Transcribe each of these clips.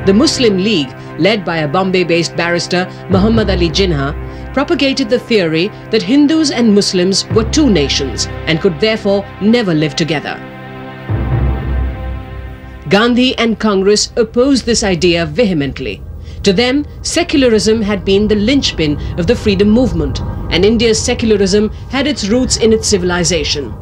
The Muslim League, led by a Bombay-based barrister, Muhammad Ali Jinnah, propagated the theory that Hindus and Muslims were two nations and could therefore never live together. Gandhi and Congress opposed this idea vehemently. To them, secularism had been the linchpin of the freedom movement, and India's secularism had its roots in its civilization.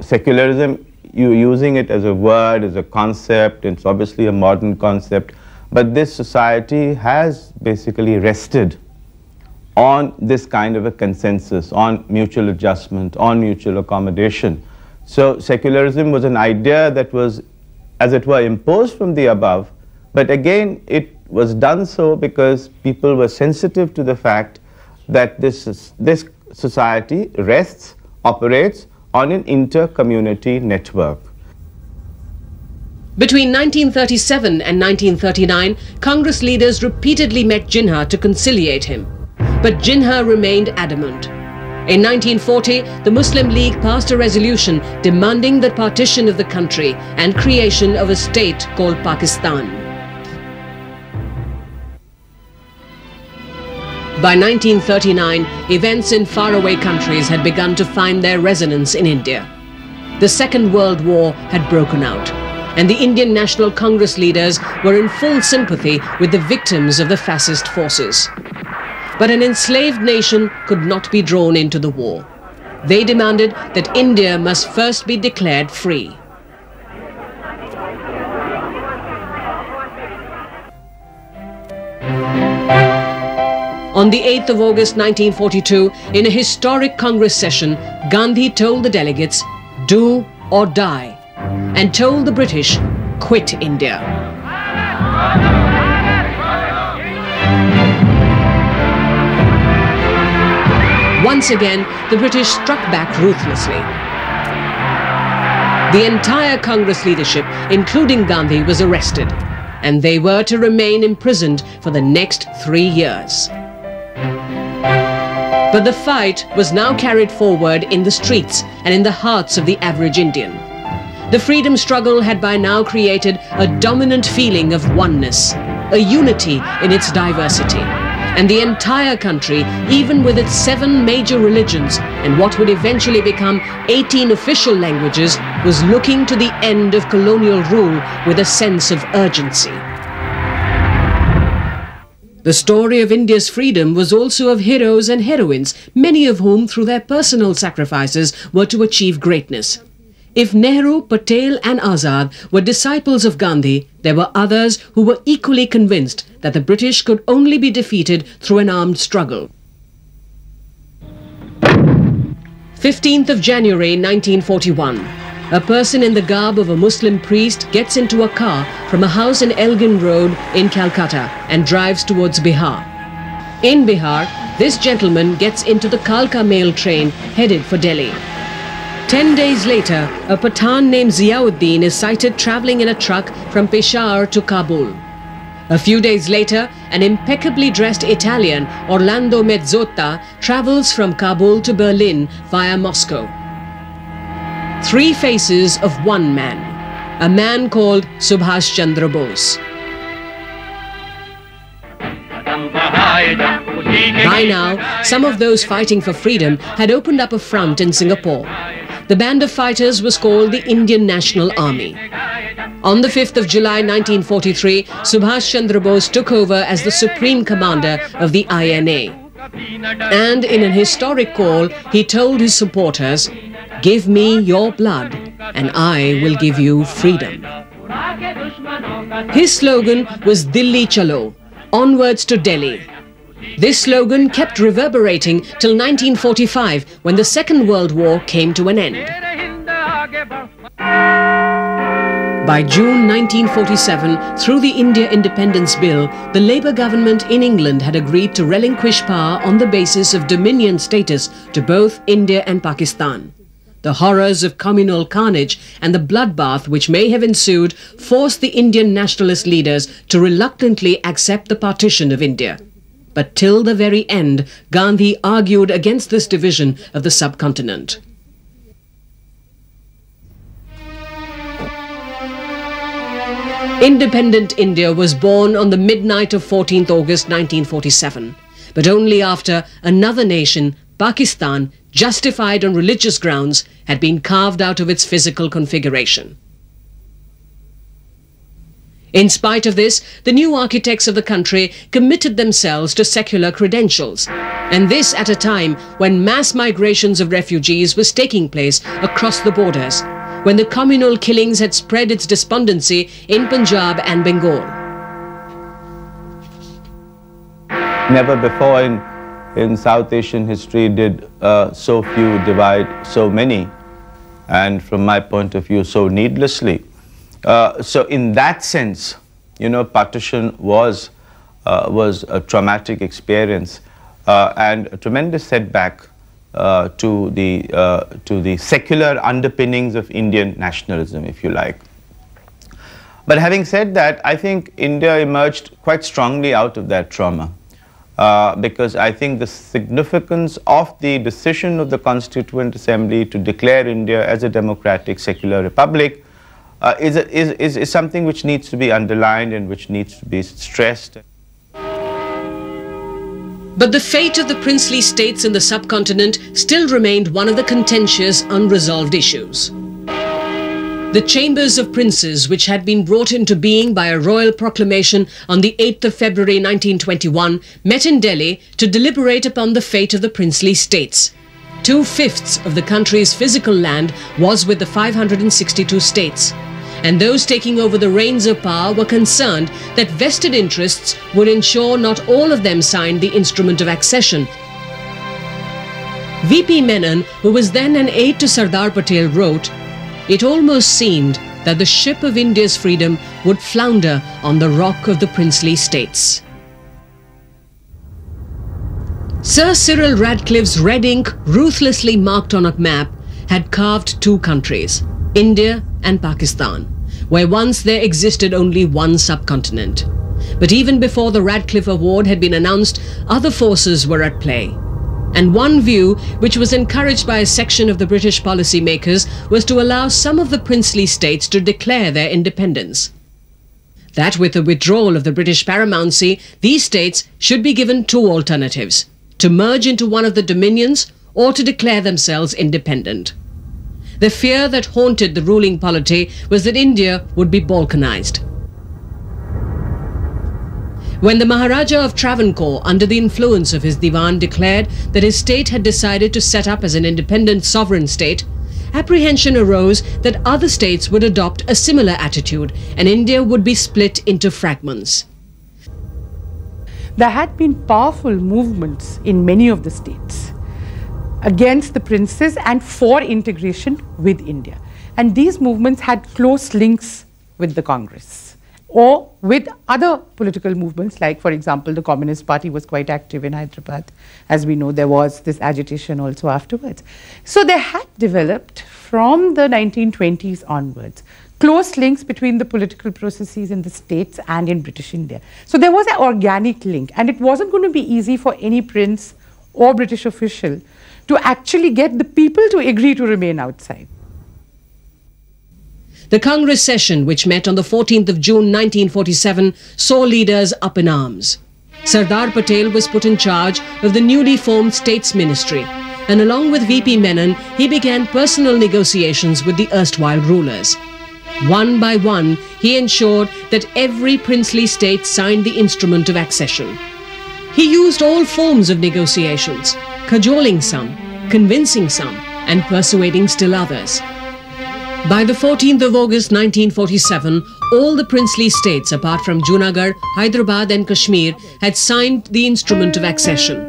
Secularism, you're using it as a word, as a concept, it's obviously a modern concept, but this society has basically rested on this kind of a consensus, on mutual adjustment, on mutual accommodation. So secularism was an idea that was, as it were, imposed from the above, but again it was done so because people were sensitive to the fact that this society rests, operates on an inter-community network. Between 1937 and 1939, Congress leaders repeatedly met Jinnah to conciliate him. But Jinnah remained adamant. In 1940, the Muslim League passed a resolution demanding the partition of the country and creation of a state called Pakistan. By 1939, events in faraway countries had begun to find their resonance in India. The Second World War had broken out, and the Indian National Congress leaders were in full sympathy with the victims of the fascist forces. But an enslaved nation could not be drawn into the war. They demanded that India must first be declared free. On the 8th of August 1942, in a historic Congress session, Gandhi told the delegates, "Do or die," and told the British, "Quit India." Once again, the British struck back ruthlessly. The entire Congress leadership, including Gandhi, was arrested, and they were to remain imprisoned for the next 3 years. But the fight was now carried forward in the streets and in the hearts of the average Indian. The freedom struggle had by now created a dominant feeling of oneness, a unity in its diversity. And the entire country, even with its 7 major religions and what would eventually become 18 official languages, was looking to the end of colonial rule with a sense of urgency. The story of India's freedom was also of heroes and heroines, many of whom, through their personal sacrifices, were to achieve greatness. If Nehru, Patel and Azad were disciples of Gandhi, there were others who were equally convinced that the British could only be defeated through an armed struggle. 15th of January 1941. A person in the garb of a Muslim priest gets into a car from a house in Elgin Road in Calcutta and drives towards Bihar. In Bihar, this gentleman gets into the Kalka mail train headed for Delhi. 10 days later, a Pathan named Ziauddin is sighted travelling in a truck from Peshawar to Kabul. A few days later, an impeccably dressed Italian, Orlando Mezzotta, travels from Kabul to Berlin via Moscow. 3 faces of one man, a man called Subhash Chandra Bose. By now, some of those fighting for freedom had opened up a front in Singapore. The band of fighters was called the Indian National Army. On the 5th of July 1943, Subhash Chandra Bose took over as the Supreme Commander of the INA. And in an historic call, he told his supporters, "Give me your blood and I will give you freedom." His slogan was "Dilli Chalo," onwards to Delhi. This slogan kept reverberating till 1945, when the Second World War came to an end. By June 1947, through the India Independence Bill, the Labour government in England had agreed to relinquish power on the basis of dominion status to both India and Pakistan. The horrors of communal carnage and the bloodbath which may have ensued forced the Indian nationalist leaders to reluctantly accept the partition of India. But till the very end, Gandhi argued against this division of the subcontinent. Independent India was born on the midnight of 14th August 1947, but only after another nation, Pakistan, justified on religious grounds, had been carved out of its physical configuration. In spite of this, the new architects of the country committed themselves to secular credentials, and this at a time when mass migrations of refugees was taking place across the borders, when the communal killings had spread its despondency in Punjab and Bengal. Never before in South Asian history did so few divide so many, and from my point of view, so needlessly. So in that sense, you know, partition was a traumatic experience and a tremendous setback to the secular underpinnings of Indian nationalism, if you like. But having said that, I think India emerged quite strongly out of that trauma. Because I think the significance of the decision of the Constituent Assembly to declare India as a democratic secular republic is something which needs to be underlined and which needs to be stressed. But the fate of the princely states in the subcontinent still remained one of the contentious, unresolved issues. The Chambers of Princes, which had been brought into being by a royal proclamation on the 8th of February 1921, met in Delhi to deliberate upon the fate of the princely states. 2/5 of the country's physical land was with the 562 states, and those taking over the reins of power were concerned that vested interests would ensure not all of them signed the instrument of accession. V.P. Menon, who was then an aide to Sardar Patel, wrote, "It almost seemed that the ship of India's freedom would flounder on the rock of the princely states." Sir Cyril Radcliffe's red ink, ruthlessly marked on a map, had carved two countries, India and Pakistan, where once there existed only one subcontinent. But even before the Radcliffe Award had been announced, other forces were at play. And one view, which was encouraged by a section of the British policymakers, was to allow some of the princely states to declare their independence. That with the withdrawal of the British paramountcy, these states should be given two alternatives: to merge into one of the dominions or to declare themselves independent. The fear that haunted the ruling polity was that India would be balkanized. When the Maharaja of Travancore, under the influence of his Diwan, declared that his state had decided to set up as an independent sovereign state, apprehension arose that other states would adopt a similar attitude and India would be split into fragments. There had been powerful movements in many of the states against the princes and for integration with India. And these movements had close links with the Congress or with other political movements, like, for example, the Communist Party was quite active in Hyderabad. As we know, there was this agitation also afterwards. So there had developed from the 1920s onwards close links between the political processes in the states and in British India. So there was an organic link, and it wasn't going to be easy for any prince or British official to actually get the people to agree to remain outside. The Congress session, which met on the 14th of June 1947, saw leaders up in arms. Sardar Patel was put in charge of the newly formed States Ministry, and along with V.P. Menon, he began personal negotiations with the erstwhile rulers. One by one, he ensured that every princely state signed the instrument of accession. He used all forms of negotiations, cajoling some, convincing some, and persuading still others. By the 14th of August 1947, all the princely states apart from Junagadh, Hyderabad and Kashmir had signed the instrument of accession.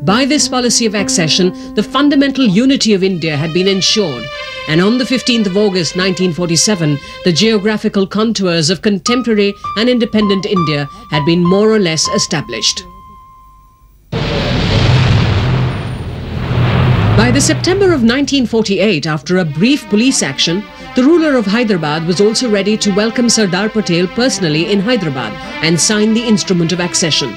By this policy of accession, the fundamental unity of India had been ensured, and on the 15th of August 1947, the geographical contours of contemporary and independent India had been more or less established. By the September of 1948, after a brief police action, the ruler of Hyderabad was also ready to welcome Sardar Patel personally in Hyderabad and sign the instrument of accession.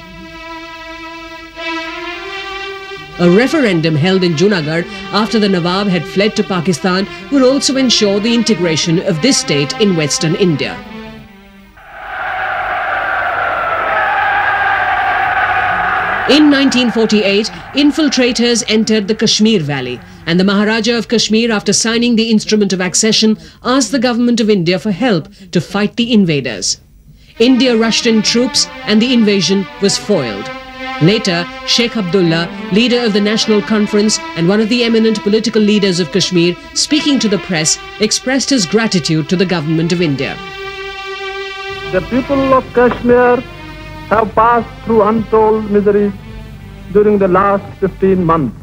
A referendum held in Junagadh after the Nawab had fled to Pakistan would also ensure the integration of this state in Western India. In 1948, infiltrators entered the Kashmir Valley, and the Maharaja of Kashmir, after signing the Instrument of Accession, asked the government of India for help to fight the invaders. India rushed in troops and the invasion was foiled. Later, Sheikh Abdullah, leader of the National Conference and one of the eminent political leaders of Kashmir, speaking to the press, expressed his gratitude to the government of India. The people of Kashmir have passed through untold miseries during the last 15 months.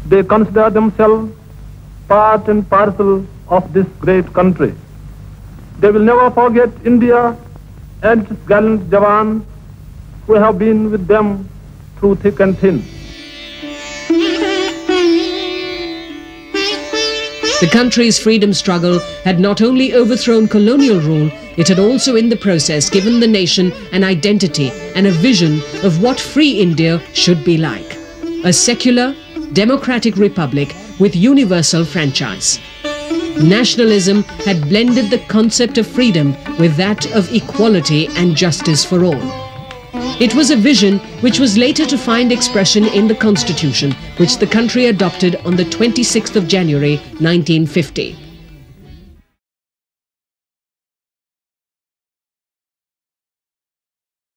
They consider themselves part and parcel of this great country. They will never forget India and its gallant Jawans who have been with them through thick and thin. The country's freedom struggle had not only overthrown colonial rule, it had also in the process given the nation an identity and a vision of what free India should be like. A secular, democratic republic with universal franchise. Nationalism had blended the concept of freedom with that of equality and justice for all. It was a vision which was later to find expression in the Constitution, which the country adopted on the 26th of January 1950.